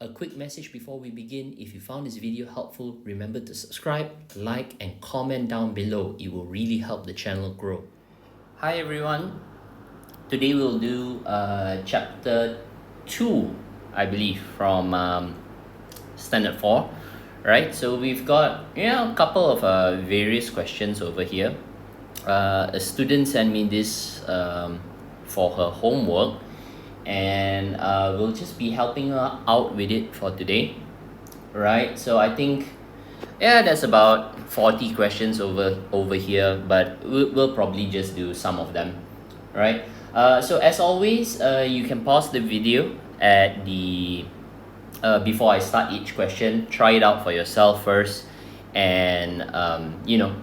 A quick message before we begin. If you found this video helpful, remember to subscribe, like, and comment down below. It will really help the channel grow. Hi everyone. Today we'll do chapter 2, I believe, from standard 4. Right, so we've got a couple of various questions over here. A student sent me this for her homework, and we'll just be helping her out with it for today. Right, so I think that's about 40 questions over here, but we'll probably just do some of them. Right, so as always, you can pause the video at the before I start each question. Try it out for yourself first, and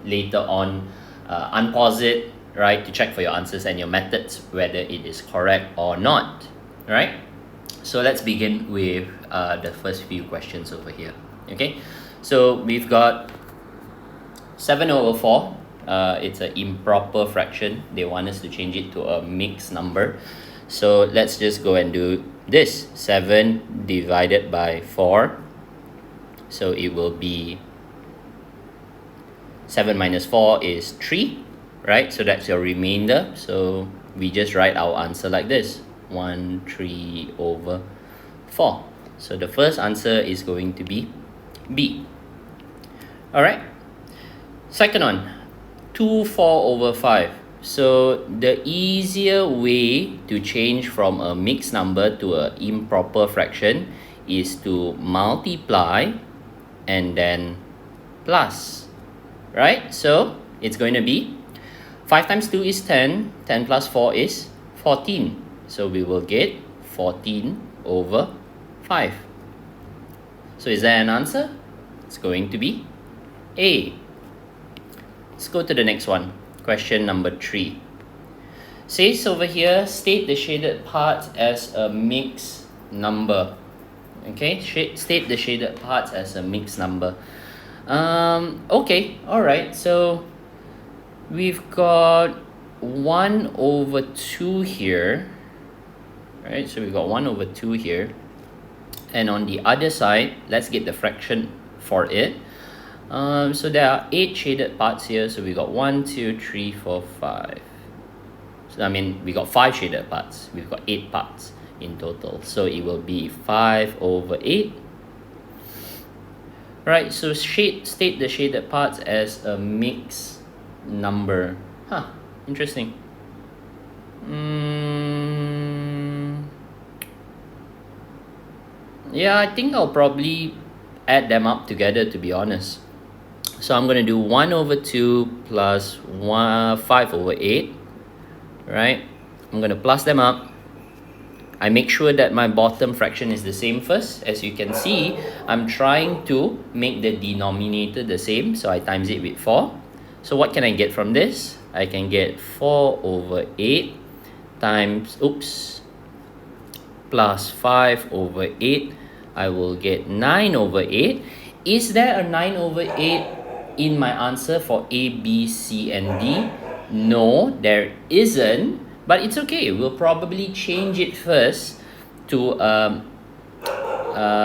later on unpause it, right, to check for your answers and your methods, whether it is correct or not. Right, so let's begin with the first few questions over here. Okay, so we've got 7/4. It's an improper fraction. They want us to change it to a mixed number, so let's just go and do this. 7 divided by 4, so it will be 7 minus 4 is 3, right? So that's your remainder, so we just write our answer like this: 1/3/4. So the first answer is going to be B. Alright, second one, 2/4/5. So the easier way to change from a mixed number to an improper fraction is to multiply and then plus, right? So it's going to be 5 times 2 is 10, 10 plus 4 is 14. So we will get 14/5. So is there an answer? It's going to be A. Let's go to the next one. Question number 3. Says over here, state the shaded parts as a mixed number. Okay, state the shaded parts as a mixed number. Okay, alright, so we've got 1/2 here. Right, so we've got 1/2 here. And on the other side, let's get the fraction for it. So there are 8 shaded parts here. So we got 1, 2, 3, 4, 5. So I mean, we got 5 shaded parts. We've got 8 parts in total. So it will be 5/8. Right, so state the shaded parts as a mixed number. Interesting. Yeah, I think I'll probably add them up together, to be honest. So I'm going to do 1/2 plus 5/8, right? I'm going to plus them up. I make sure that my bottom fraction is the same first. As you can see, I'm trying to make the denominator the same, so I times it with 4. So what can I get from this? I can get 4/8 times, plus 5/8. I will get 9/8. Is there a 9/8 in my answer for A, B, C, and D? No, there isn't, but it's okay. We'll probably change it first to a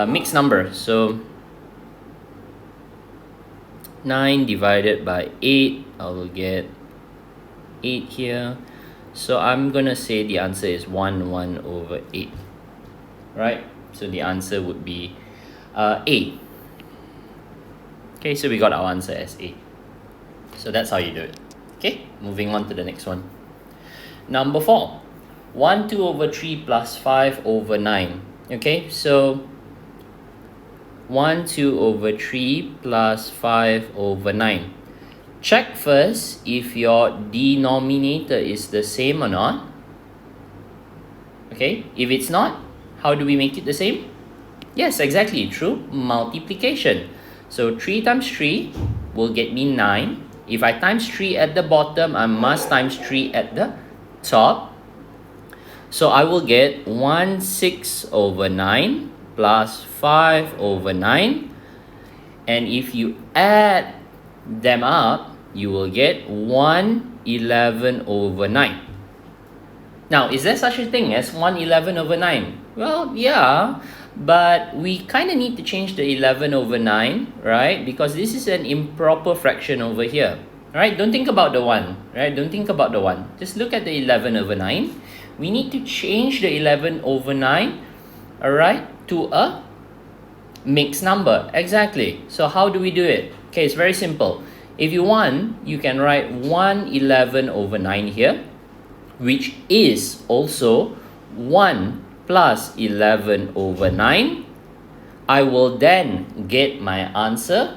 mixed number. So 9 divided by 8, I will get 8 here. So I'm gonna say the answer is 1/8. Right, so the answer would be A. Okay, so we got our answer as A. So that's how you do it. Okay, moving on to the next one. Number 4, 1/2/3 plus 5/9. Okay, so 1/2/3 plus 5/9. Check first if your denominator is the same or not. Okay, if it's not, how do we make it the same? Yes, exactly, through multiplication. So 3 times 3 will get me 9. If I times 3 at the bottom, I must times 3 at the top. So I will get 1/6/9 plus 5/9. And if you add them up, you will get 1/11/9. Now, is there such a thing as 1/11/9? Well, yeah, but we kind of need to change the 11 over 9, right? Because this is an improper fraction over here, right? Don't think about the 1, right? Don't think about the 1. Just look at the 11 over 9. We need to change the 11 over 9, all right, to a mixed number. Exactly. So how do we do it? Okay, it's very simple. If you want, you can write 111 over 9 here, which is also 1 plus 11 over 9. I will then get my answer.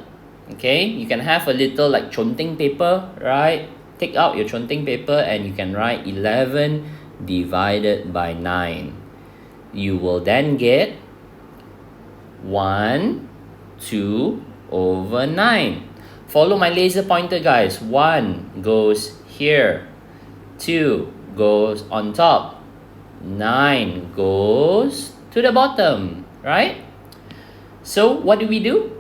Okay, you can have a little like chonting paper, right? Take out your chonting paper and you can write 11 divided by 9. You will then get 1, 2 over 9. Follow my laser pointer, guys. 1 goes here, 2 goes on top, 9 goes to the bottom, right? So what do?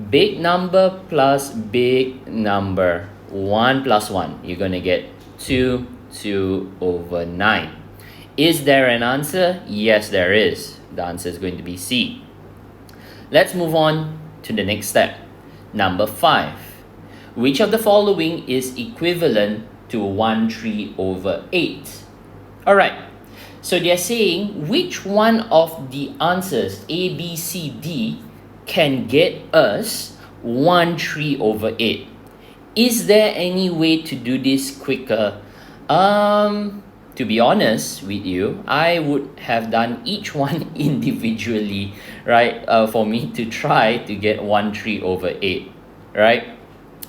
Big number plus big number. 1 plus 1, you're going to get 2 over 9. Is there an answer? Yes, there is. The answer is going to be C. Let's move on to the next step. Number 5. Which of the following is equivalent to 1/3 over 8? Alright, so they're saying which one of the answers A, B, C, D can get us 1/3 over 8. Is there any way to do this quicker? To be honest with you, I would have done each one individually, right? For me to try to get 1/3 over 8, right?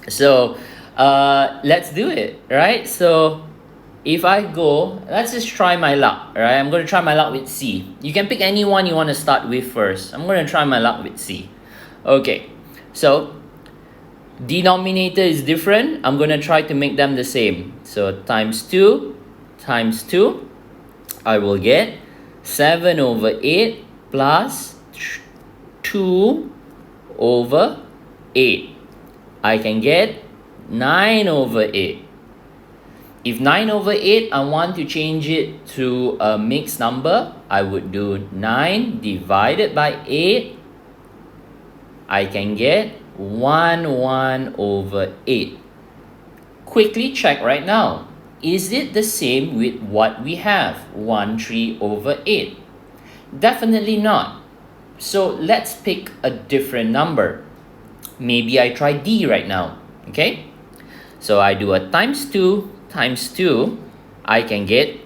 So let's do it, right? So if I go, let's just try my luck, right? I'm going to try my luck with C. You can pick any one you want to start with first. I'm going to try my luck with C. Okay, so denominator is different. I'm going to try to make them the same. So times 2 times 2, I will get 7 over 8 plus 2 over 8. I can get 9 over 8. If 9 over 8, I want to change it to a mixed number, I would do 9 divided by 8. I can get 1 over 8. Quickly check right now. Is it the same with what we have, 1/3 over 8? Definitely not. So let's pick a different number. Maybe I try D right now, okay? So I do a times 2 times 2. I can get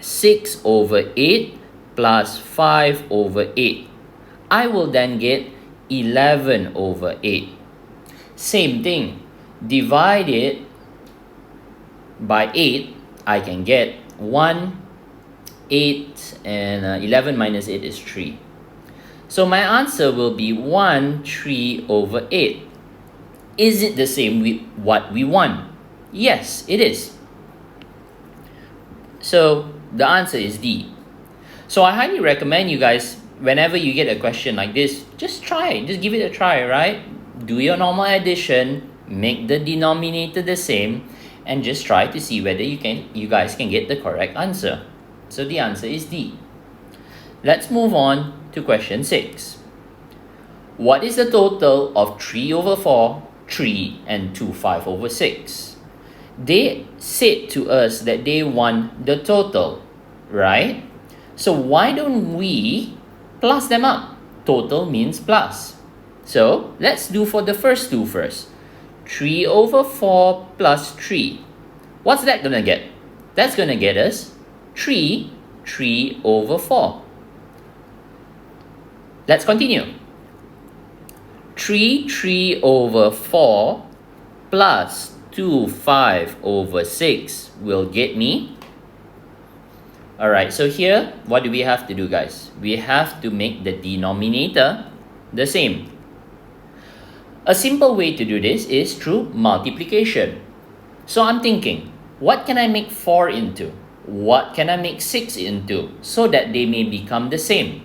6 over 8 plus 5 over 8. I will then get 11 over 8. Same thing. Divide it by 8, I can get 1, 8, and 11 minus 8 is 3. So my answer will be 1/3 over 8. Is it the same with what we want? Yes, it is. So the answer is D. So I highly recommend you guys, whenever you get a question like this, just try, just give it a try, right? Do your normal addition, make the denominator the same, and just try to see whether you guys can get the correct answer. So the answer is D. Let's move on to question 6. What is the total of 3 over 4, 3, and 2, 5 over 6? They said to us that they want the total, right? So why don't we plus them up? Total means plus. So let's do for the first two first. 3 over 4 plus 3. What's that going to get? That's going to get us 3 over 4. Let's continue. 3 over 4 plus 2 5 over 6 will get me. Alright, so here, what do we have to do, guys? We have to make the denominator the same. A simple way to do this is through multiplication. So I'm thinking, what can I make 4 into? What can I make 6 into? So that they may become the same.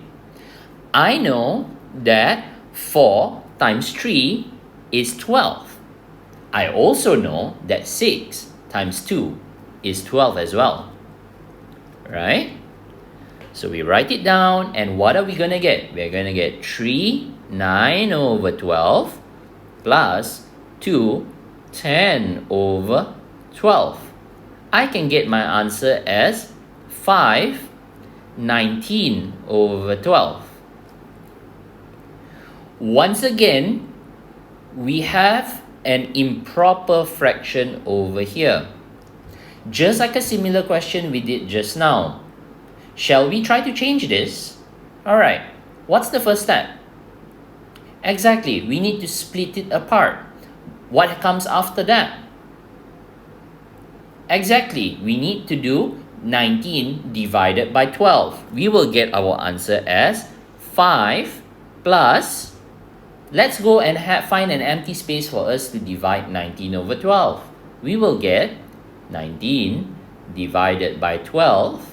I know that 4 times 3 is 12. I also know that 6 times 2 is 12 as well. Right? So we write it down, and what are we going to get? We're going to get 3 9 over 12 plus 2 10 over 12. I can get my answer as 5 19 over 12. Once again, we have an improper fraction over here. Just like a similar question we did just now. Shall we try to change this? Alright, what's the first step? Exactly, we need to split it apart. What comes after that? Exactly, we need to do 19 divided by 12. We will get our answer as 5 plus, let's go and find an empty space for us to divide 19 over 12. We will get 19 divided by 12.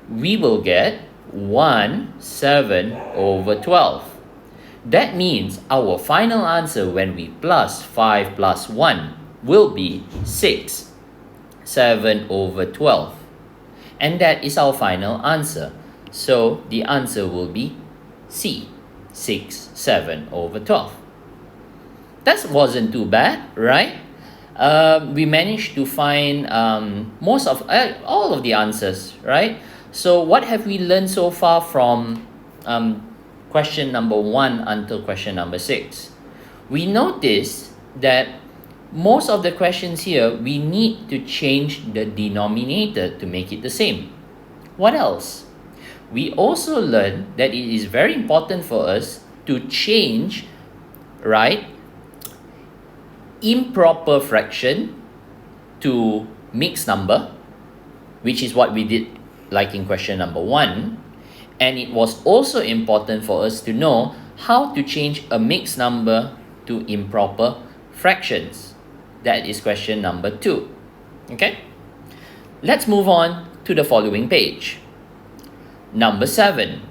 We will get 7 over 12. That means our final answer when we plus 5 plus 1 will be 6, 7 over 12. And that is our final answer. So the answer will be C, 6, 7 over 12. That wasn't too bad, right? We managed to find most of all of the answers, right? So what have we learned so far from question number 1 until question number 6? We notice that most of the questions here, we need to change the denominator to make it the same. What else? We also learned that it is very important for us to change, right, improper fraction to mixed number, which is what we did like in question number 1. And it was also important for us to know how to change a mixed number to improper fractions. That is question number 2. Okay? Let's move on to the following page. Number 7.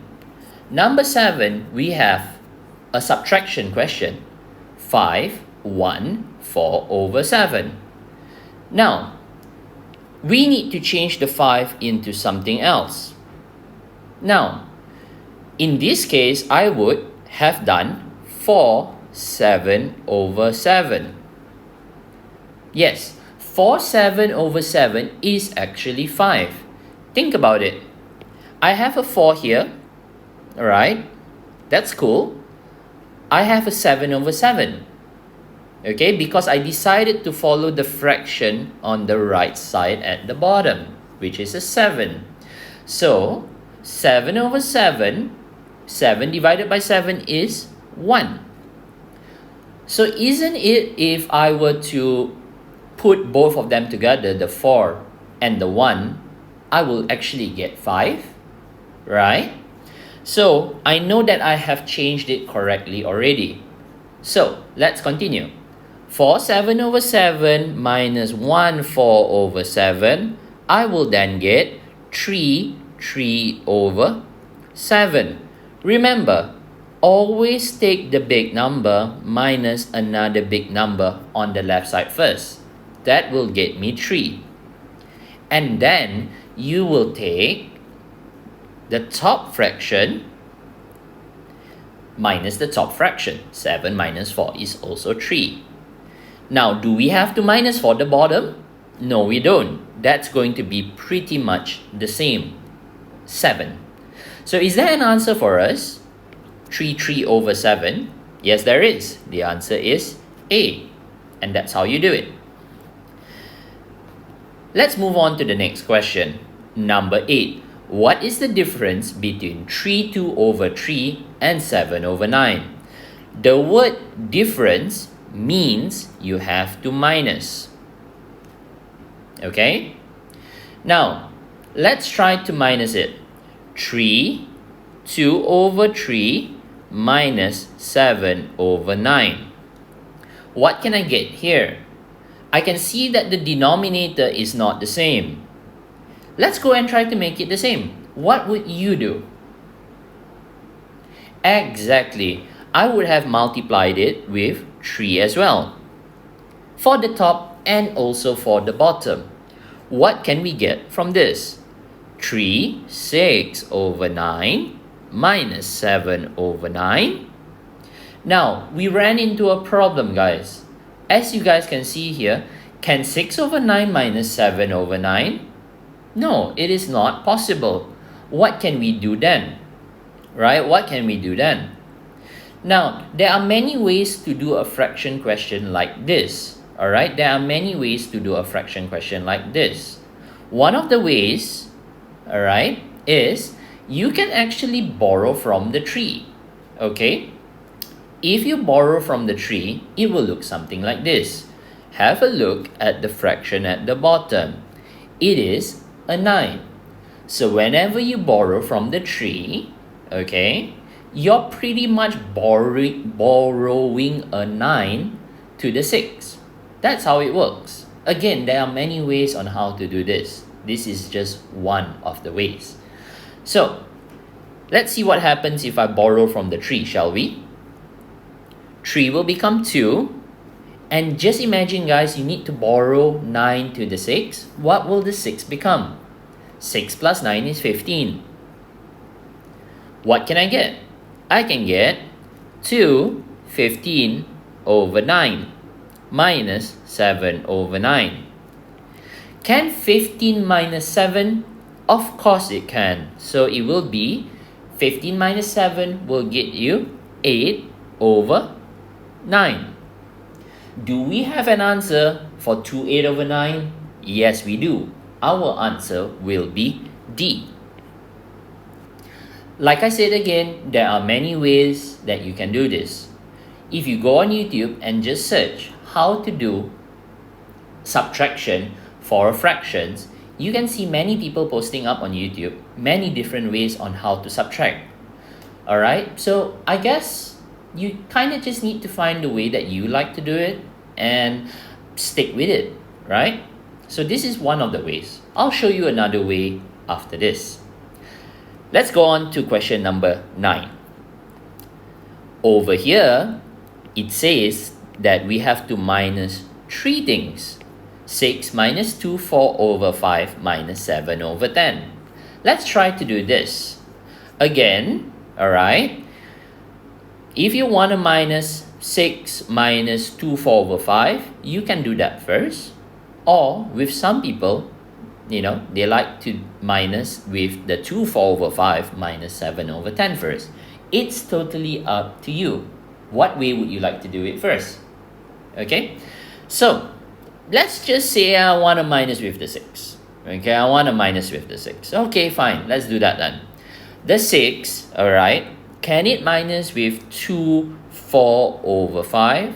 Number 7, we have a subtraction question. 5, 1, 4 over 7. Now, we need to change the 5 into something else. Now, in this case, I would have done 4, 7 over 7. Yes, 4, 7 over 7 is actually 5. Think about it. I have a 4 here, alright? That's cool. I have a 7 over 7. Okay, because I decided to follow the fraction on the right side at the bottom, which is a 7. So, 7 over 7, 7 divided by 7 is 1. So isn't it if I were to put both of them together, the 4 and the 1, I will actually get 5, right? So I know that I have changed it correctly already. So let's continue. 4, 7 over 7 minus 1, 4 over 7, I will then get 3 over 7. Remember, always take the big number minus another big number on the left side first. That will get me 3. And then you will take the top fraction minus the top fraction. 7 minus 4 is also 3. Now, do we have to minus for the bottom? No, we don't. That's going to be pretty much the same. 7. So is there an answer for us? 3 over 7? Yes, there is. The answer is A. And that's how you do it. Let's move on to the next question. Number 8. What is the difference between 2 over 3 and 7 over 9? The word difference means you have to minus. Okay? Now, let's try to minus it. 2 over 3 minus 7 over 9. What can I get here? I can see that the denominator is not the same. Let's go and try to make it the same. What would you do? Exactly. I would have multiplied it with 3 as well. For the top and also for the bottom. What can we get from this? 3 6 over 9 minus 7 over 9. Now, we ran into a problem, guys. As you guys can see here, can 6 over 9 minus 7 over 9? No, it is not possible. What can we do then? Right? What can we do then? Now, there are many ways to do a fraction question like this. Alright, there are many ways to do a fraction question like this. One of the ways, alright, is you can actually borrow from the tree. Okay? If you borrow from the tree, it will look something like this. Have a look at the fraction at the bottom. It is a 9. So whenever you borrow from the tree, okay, you're pretty much borrowing a 9 to the 6. That's how it works. Again, there are many ways on how to do this. This is just one of the ways. So, let's see what happens if I borrow from the tree, shall we? 3 will become 2. And just imagine, guys, you need to borrow 9 to the 6. What will the 6 become? 6 plus 9 is 15. What can I get? I can get 2 15 over 9 minus 7 over 9. Can 15 minus 7? Of course it can. So it will be 15 minus 7 will get you 8 over 9. Do we have an answer for 2 8 over 9? Yes, we do. Our answer will be D. Like I said again, there are many ways that you can do this. If you go on YouTube and just search how to do subtraction for fractions, you can see many people posting up on YouTube many different ways on how to subtract. Alright, so I guess you kind of just need to find the way that you like to do it and stick with it, right? So this is one of the ways. I'll show you another way after this. Let's go on to question number 9. Over here, it says that we have to minus 3 things. 6 minus 2, 4 over 5 minus 7 over 10. Let's try to do this. Again, alright, if you want to minus 6 minus 2, 4 over 5, you can do that first. Or with some people, they like to minus with the 2 4 over 5 minus 7 over 10 first. It's totally up to you. What way would you like to do it first? Okay, so let's just say I want to minus with the 6. Okay, I want to minus with the 6. Okay, fine, let's do that then. The 6, alright, can it minus with 2 4 over 5?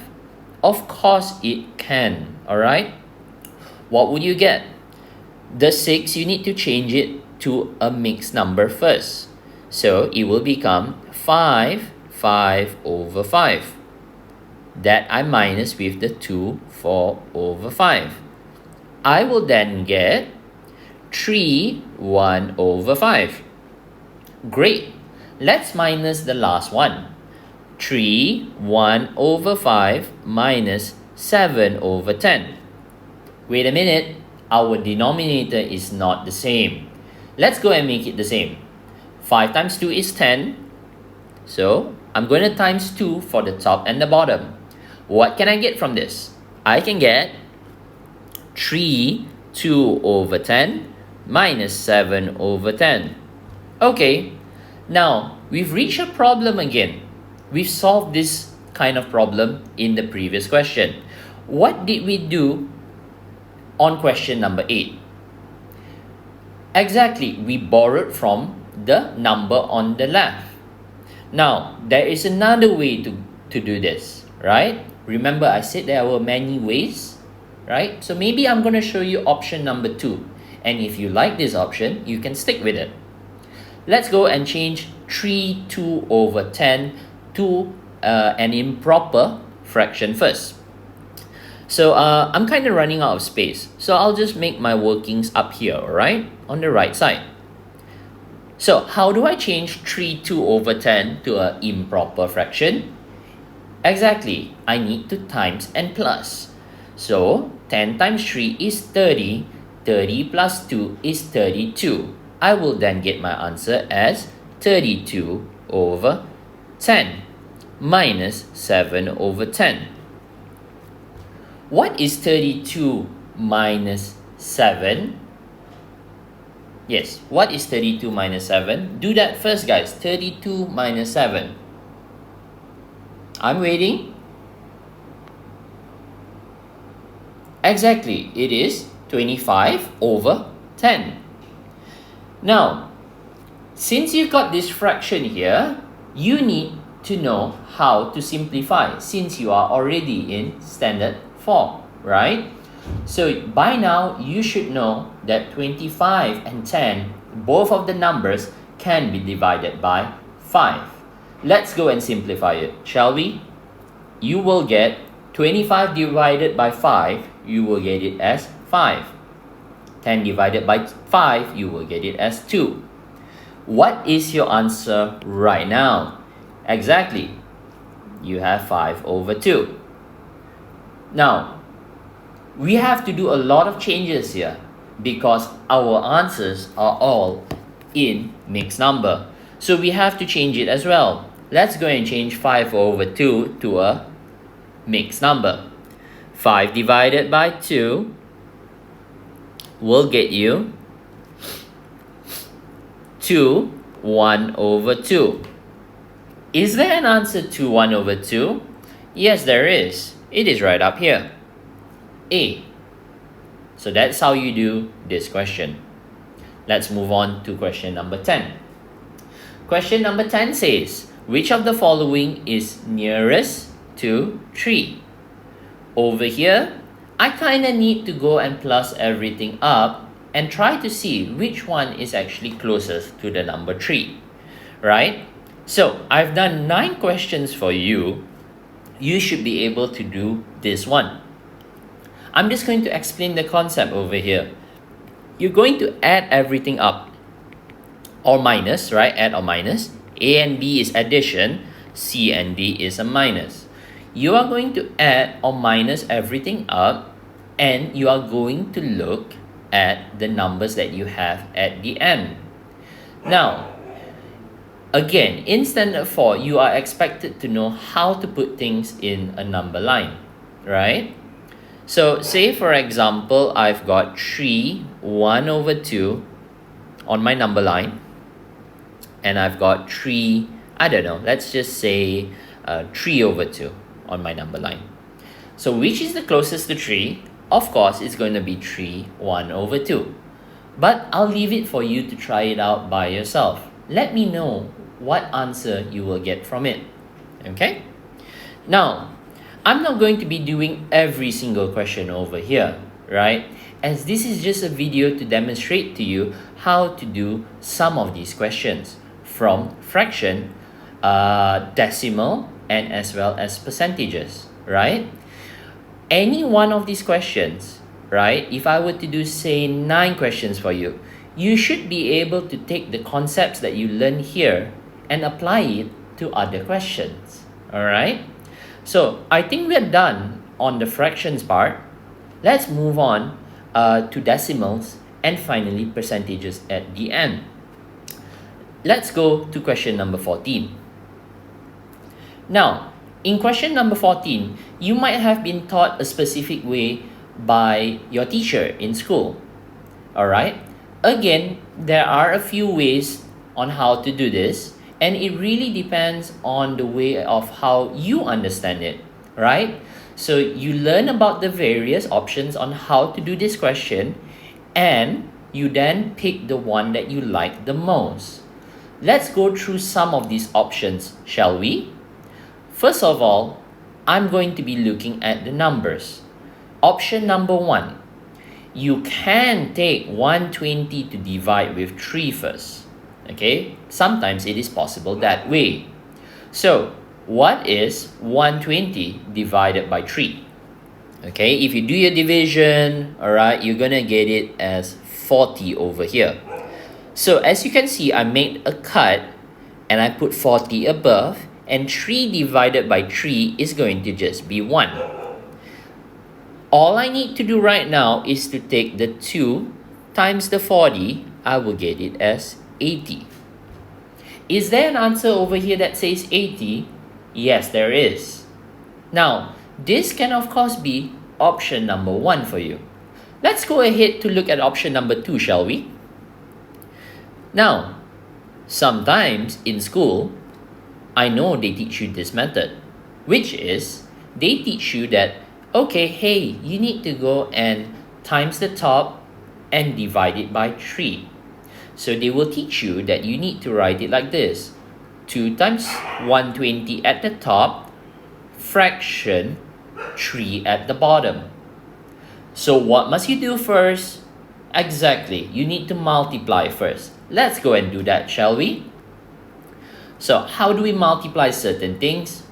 Of course it can, alright. What would you get? The 6, you need to change it to a mixed number first. So it will become 5 over 5. That I minus with the 2 4 over 5. I will then get 3 1 over 5. Great. Let's minus the last one. 3 1 over 5 minus 7 over 10. Wait a minute. Our denominator is not the same. Let's go and make it the same. 5 times 2 is 10. So I'm going to times 2 for the top and the bottom. What can I get from this? I can get 3 2 over 10 minus 7 over 10. Okay, now we've reached a problem again. We've solved this kind of problem in the previous question. What did we do on question number 8? Exactly, we borrowed from the number on the left. Now, there is another way to do this, right? Remember, I said there were many ways, right? So maybe I'm going to show you option number 2. And if you like this option, you can stick with it. Let's go and change 3 2 over 10 to an improper fraction first. So I'm kind of running out of space. So I'll just make my workings up here, alright? On the right side. So how do I change 3 2 over 10 to an improper fraction? Exactly, I need to times and plus. So 10 times 3 is 30. 30 plus 2 is 32. I will then get my answer as 32 over 10 minus 7 over 10. What is 32 minus 7? Yes, what is 32 minus 7? Do that first, guys. 32 minus 7. I'm waiting. Exactly, it is 25 over 10. Now, since you've got this fraction here, you need to know how to simplify since you are already in standard form, right? So by now, you should know that 25 and 10, both of the numbers can be divided by 5. Let's go and simplify it, shall we? You will get 25 divided by 5, you will get it as 5. 10 divided by 5, you will get it as 2. What is your answer right now? Exactly. You have 5 over 2. Now, we have to do a lot of changes here because our answers are all in mixed number. So we have to change it as well. Let's go and change 5 over 2 to a mixed number. 5 divided by 2 will get you 1 over 2. Is there an answer to 1 over 2? Yes, there is. It is right up here. A. So that's how you do this question. Let's move on to question number 10. Question number 10 says, which of the following is nearest to 3? Over here, I kind of need to go and plus everything up and try to see which one is actually closest to the number 3, right? So I've done 9 questions for you. You should be able to do this one. I'm just going to explain the concept over here. You're going to add everything up or minus, right? Add or minus. A and B is addition. C and D is a minus. You are going to add or minus everything up and you are going to look at the numbers that you have at the end. Now, again, in standard 4, you are expected to know how to put things in a number line, right? So say for example, I've got 3, 1 over 2 on my number line. And I've got 3, I don't know, let's just say 3 over 2 on my number line. So which is the closest to 3? Of course, it's going to be 3, 1 over 2. But I'll leave it for you to try it out by yourself. Let me know what answer you will get from it. Okay? Now, I'm not going to be doing every single question over here, right? As this is just a video to demonstrate to you how to do some of these questions from fraction, decimal, and as well as percentages, right? Any one of these questions, right? If I were to do, say, 9 questions for you, you should be able to take the concepts that you learn here and apply it to other questions, all right? So I think we're done on the fractions part. Let's move on to decimals and finally percentages at the end. Let's go to question number 14. Now, in question number 14, you might have been taught a specific way by your teacher in school. Alright? Again, there are a few ways on how to do this, and it really depends on the way of how you understand it, right? So you learn about the various options on how to do this question, and you then pick the one that you like the most. Let's go through some of these options, shall we? First of all, I'm going to be looking at the numbers. Option number 1. You can take 120 to divide with 3 first. Okay, sometimes it is possible that way. So, what is 120 divided by 3? Okay, if you do your division, alright, you're gonna get it as 40 over here. So, as you can see, I made a cut and I put 40 above, and 3 divided by 3 is going to just be 1. All I need to do right now is to take the 2 times the 40, I will get it as 80. Is there an answer over here that says 80? Yes, there is. Now, this can of course be option number 1 for you. Let's go ahead to look at option number 2, shall we? Now, sometimes in school, I know they teach you this method, which is they teach you that, okay, hey, you need to go and times the top and divide it by 3. So they will teach you that you need to write it like this: 2 times 120 at the top, fraction 3 at the bottom. So what must you do first? Exactly, you need to multiply first. Let's go and do that, shall we? So how do we multiply certain things?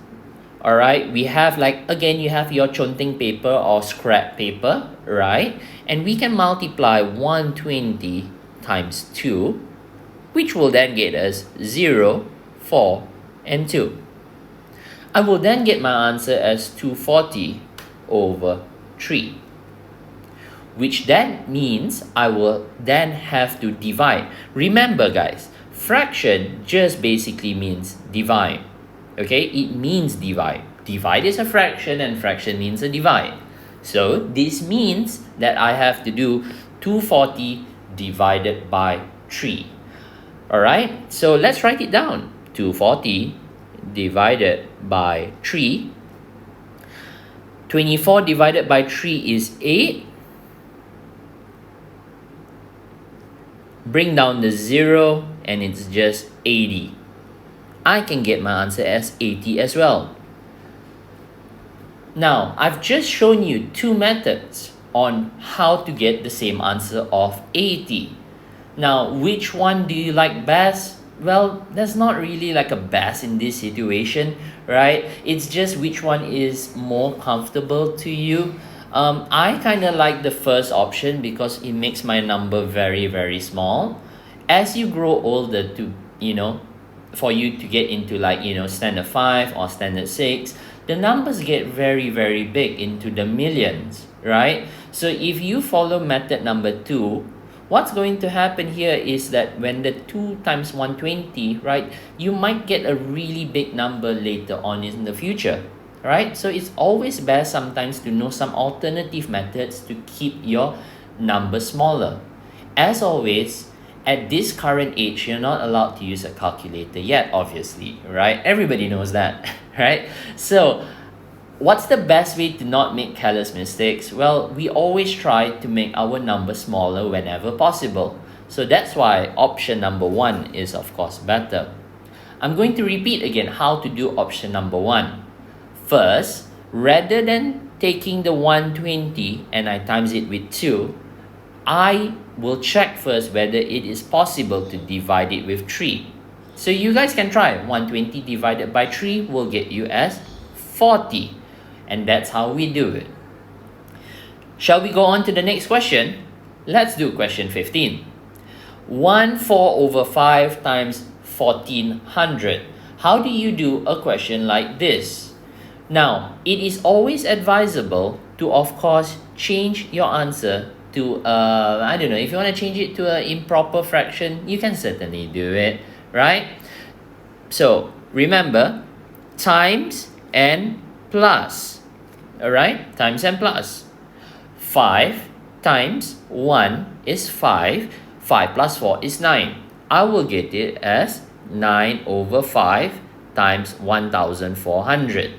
Alright, we have again, you have your chonting paper or scrap paper, right? And we can multiply 120 times 2, which will then get us 0, 4, and 2. I will then get my answer as 240 over 3, which then means I will then have to divide. Remember guys, fraction just basically means divide. Okay, it means divide. Divide is a fraction and fraction means a divide. So this means that I have to do 240 divided by 3. Alright, so let's write it down. 240 divided by 3. 24 divided by 3 is 8. Bring down the 0 and it's just 80. I can get my answer as 80 as well. Now, I've just shown you 2 methods on how to get the same answer of 80. Now, which one do you like best? Well, there's not really like a best in this situation, right? It's just which one is more comfortable to you. I kind of like the first option because it makes my number very, very small. As you grow older for you to get into standard 5 or standard 6, the numbers get very, very big into the millions, right? So if you follow method number 2, what's going to happen here is that when the 2 times 120, right, you might get a really big number later on in the future, right? So it's always best sometimes to know some alternative methods to keep your number smaller. As always, at this current age, you're not allowed to use a calculator yet, obviously, right? Everybody knows that, right? So what's the best way to not make careless mistakes? Well, we always try to make our number smaller whenever possible. So that's why option number 1 is of course better. I'm going to repeat again how to do option number 1. First, rather than taking the 120 and I times it with 2, I will check first whether it is possible to divide it with 3. So you guys can try. 120 divided by 3 will get you as 40. And that's how we do it. Shall we go on to the next question? Let's do question 15. 1/4 over 5 times 1400. How do you do a question like this? Now, it is always advisable to, of course, change your answer to, I don't know, if you want to change it to an improper fraction, you can certainly do it, right? So, remember, times and plus, alright? Times and plus. 5 times 1 is 5. 5 plus 4 is 9. I will get it as 9 over 5 times 1400.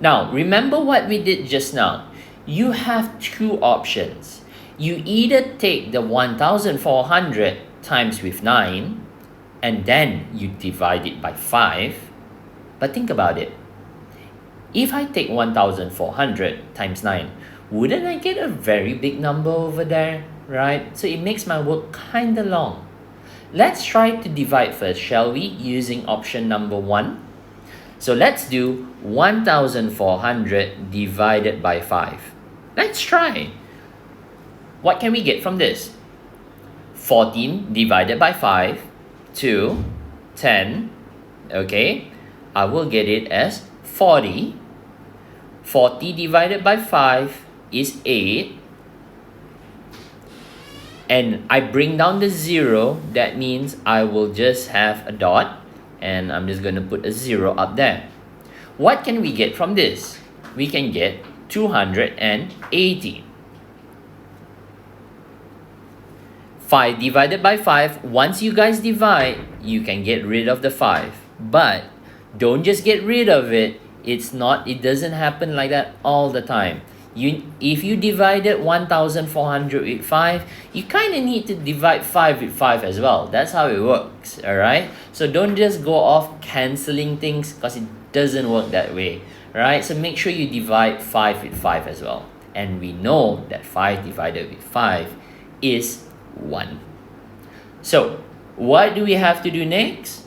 Now, remember what we did just now. You have 2 options. You either take the 1400 times with 9 and then you divide it by 5. But think about it. If I take 1400 times 9, wouldn't I get a very big number over there, right? So it makes my work kind of long. Let's try to divide first, shall we, using option number 1. So let's do 1400 divided by 5. Let's try. What can we get from this? 14 divided by 5, 2, 10. Okay, I will get it as 40. 40 divided by 5 is 8. and I bring down the 0, that means I will just have a dot, and I'm just going to put a 0 up there. What can we get from this? We can get 280. 5 divided by 5, once you guys divide, you can get rid of the 5. But don't just get rid of it. It doesn't happen like that all the time. If you divided 1,400 with 5, you kind of need to divide 5 with 5 as well. That's how it works, alright? So don't just go off cancelling things, because it doesn't work that way, right? So make sure you divide 5 with 5 as well. And we know that 5 divided with 5 is 1. So what do we have to do next?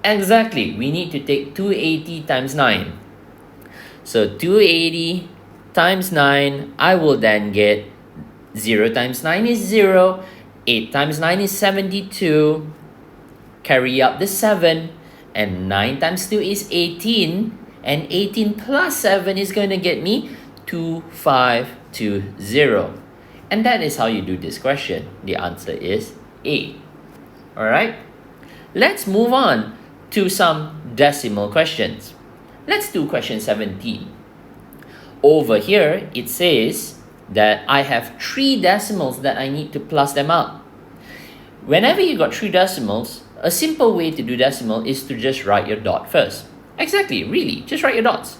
Exactly, we need to take 280 times 9. So 280 times 9, I will then get 0 times 9 is 0, 8 times 9 is 72, carry up the 7, and 9 times 2 is 18, and 18 plus 7 is going to get me 2520. And that is how you do this question. The answer is A. Alright, let's move on to some decimal questions. Let's do question 17. Over here, it says that I have 3 decimals that I need to plus them up. Whenever you got 3 decimals, a simple way to do decimal is to just write your dot first. Exactly, really, just write your dots.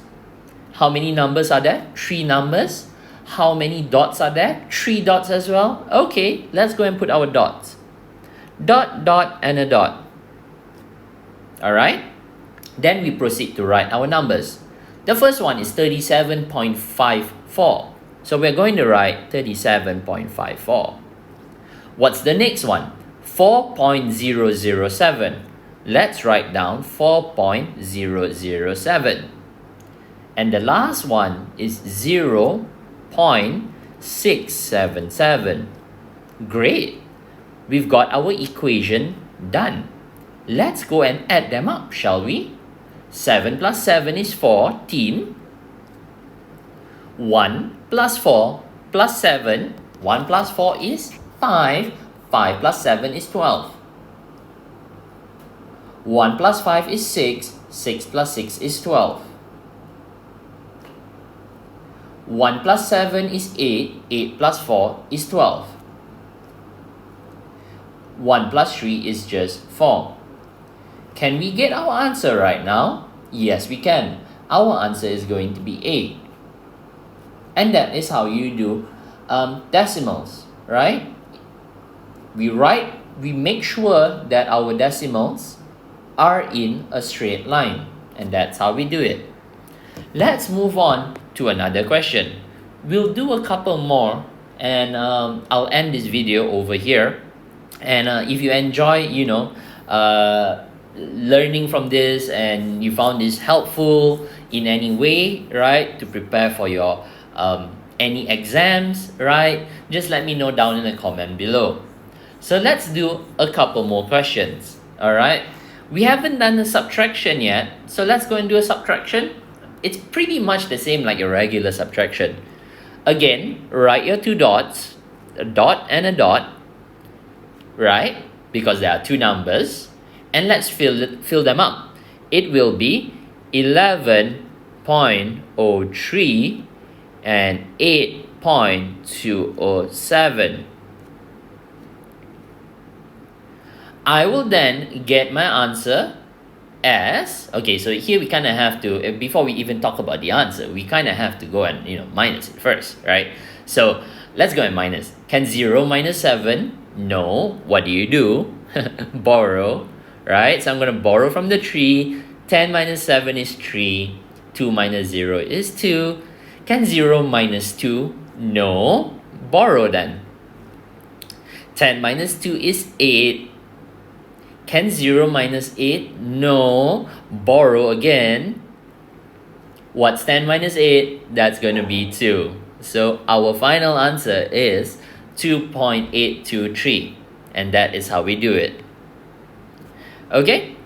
How many numbers are there? 3 numbers. How many dots are there? 3 dots as well. Okay, let's go and put our dots. Dot, dot, and a dot. Alright? Then we proceed to write our numbers. The first one is 37.54. So we're going to write 37.54. What's the next one? 4.007. Let's write down 4.007. And the last one is 0.677. Great! We've got our equation done. Let's go and add them up, shall we? 7 plus 7 is 4, team. 1 plus 4 plus 7. 1 plus 4 is 5. 5 plus 7 is 12. 1 plus 5 is 6. 6 plus 6 is 12. 1 plus 7 is 8. 8 plus 4 is 12. 1 plus 3 is just 4. Can we get our answer right now? Yes, we can. Our answer is going to be A. And that is how you do decimals, right? We make sure that our decimals are in a straight line. And that's how we do it. Let's move on to another question. We'll do a couple more, and I'll end this video over here. And if you enjoy, learning from this, and you found this helpful in any way, right, to prepare for your any exams, right, just let me know down in the comment below. So let's do a couple more questions. All right, we haven't done a subtraction yet, so let's go and do a subtraction. It's pretty much the same like your regular subtraction. Again, write your 2 dots, a dot and a dot, right, because there are 2 numbers. And let's fill them up. It will be 11.03 and 8.207. I will then get my answer as, okay, so here we kind of have to, before we even talk about the answer, we kind of have to go and, minus it first, right? So let's go and minus. Can 0 minus 7? No. What do? Borrow. Right, so I'm going to borrow from the 3. 10 minus 7 is 3. 2 minus 0 is 2. Can 0 minus 2? No. Borrow then. 10 minus 2 is 8. Can 0 minus 8? No. Borrow again. What's 10 minus 8? That's going to be 2. So our final answer is 2.823. And that is how we do it. Okay,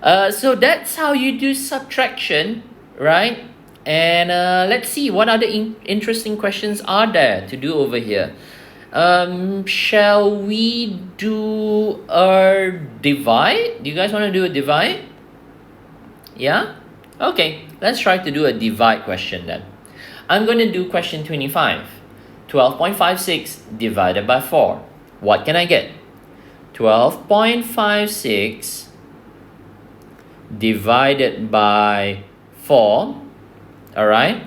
so that's how you do subtraction, right? And let's see what other interesting questions are there to do over here. Shall we do a divide? Do you guys want to do a divide? Yeah? Okay, let's try to do a divide question then. I'm going to do question 25. 12.56 divided by 4. What can I get? 12.56 divided by 4. Alright?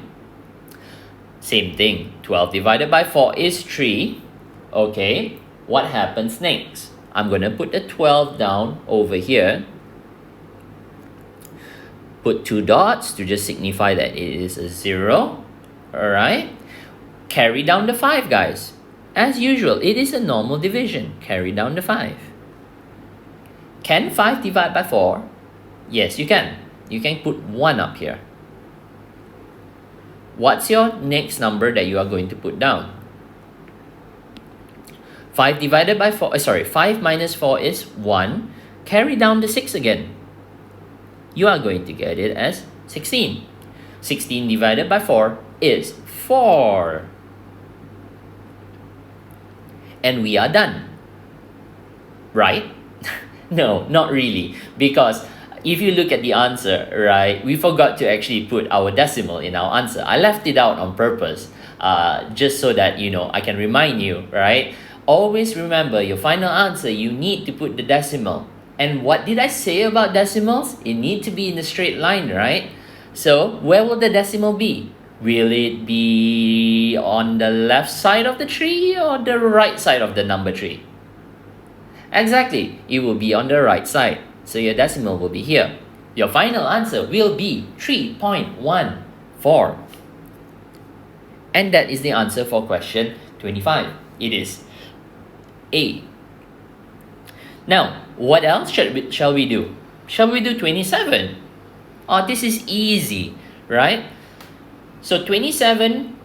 Same thing. 12 divided by 4 is 3. Okay, what happens next? I'm going to put the 12 down over here. Put 2 dots to just signify that it is a 0. Alright? Carry down the 5, guys. As usual, it is a normal division. Carry down the 5. Can 5 divide by 4? Yes, you can. You can put 1 up here. What's your next number that you are going to put down? 5 divided by 4, 5 minus 4 is 1. Carry down the 6 again. You are going to get it as 16. 16 divided by 4 is 4. And we are done. Right? No, not really. Because if you look at the answer, right, we forgot to actually put our decimal in our answer. I left it out on purpose, just so that, I can remind you, right? Always remember your final answer, you need to put the decimal. And what did I say about decimals? It needs to be in a straight line, right? So where will the decimal be? Will it be on the left side of the tree or the right side of the number tree? Exactly, it will be on the right side. So your decimal will be here. Your final answer will be 3.14. And that is the answer for question 25. It is A. Now, what else shall we do? Shall we do 27? Oh, this is easy, right? So 27,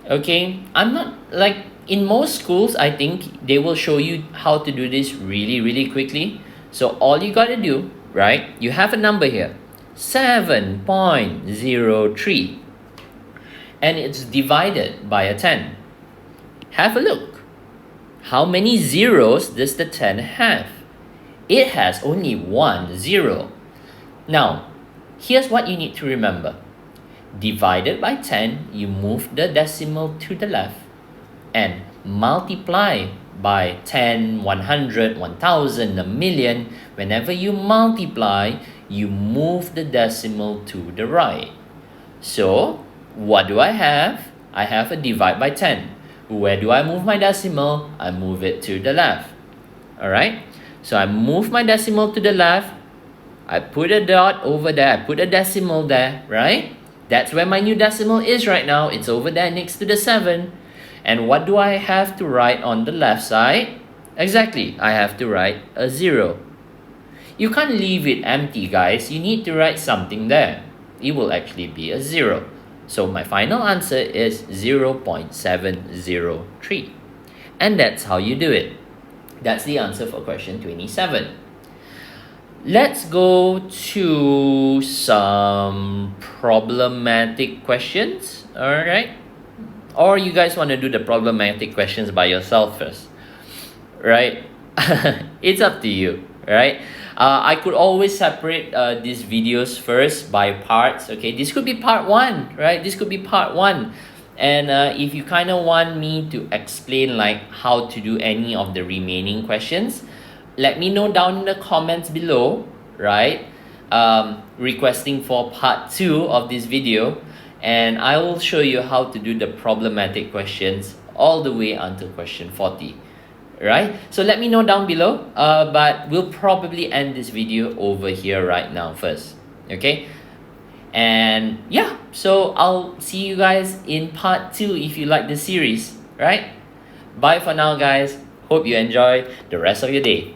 okay, I'm not like in most schools, I think they will show you how to do this really, really quickly. So all you got to do, right, you have a number here, 7.03, and it's divided by a 10. Have a look. How many zeros does the 10 have? It has only 1 0. Now, here's what you need to remember. Divided by 10, you move the decimal to the left and multiply by 10, 100, 1000, a million. Whenever you multiply, you move the decimal to the right. So, what do I have? I have a divide by 10. Where do I move my decimal? I move it to the left. Alright? So I move my decimal to the left. I put a dot over there. I put a decimal there, right? That's where my new decimal is right now. It's over there next to the 7. And what do I have to write on the left side? Exactly, I have to write a 0. You can't leave it empty, guys. You need to write something there. It will actually be a 0. So my final answer is 0.703. And that's how you do it. That's the answer for question 27. Let's go to some problematic questions, alright? Or you guys want to do the problematic questions by yourself first, right? It's up to you, right? I could always separate these videos first by parts, okay? This could be part 1, right? This could be part 1. And if you kind of want me to explain like how to do any of the remaining questions, let me know down in the comments below, right? Requesting for part 2 of this video, and I will show you how to do the problematic questions all the way until question 40, right? So let me know down below, but we'll probably end this video over here right now first, okay? And yeah, so I'll see you guys in part 2 if you like the series, right? Bye for now, guys. Hope you enjoy the rest of your day.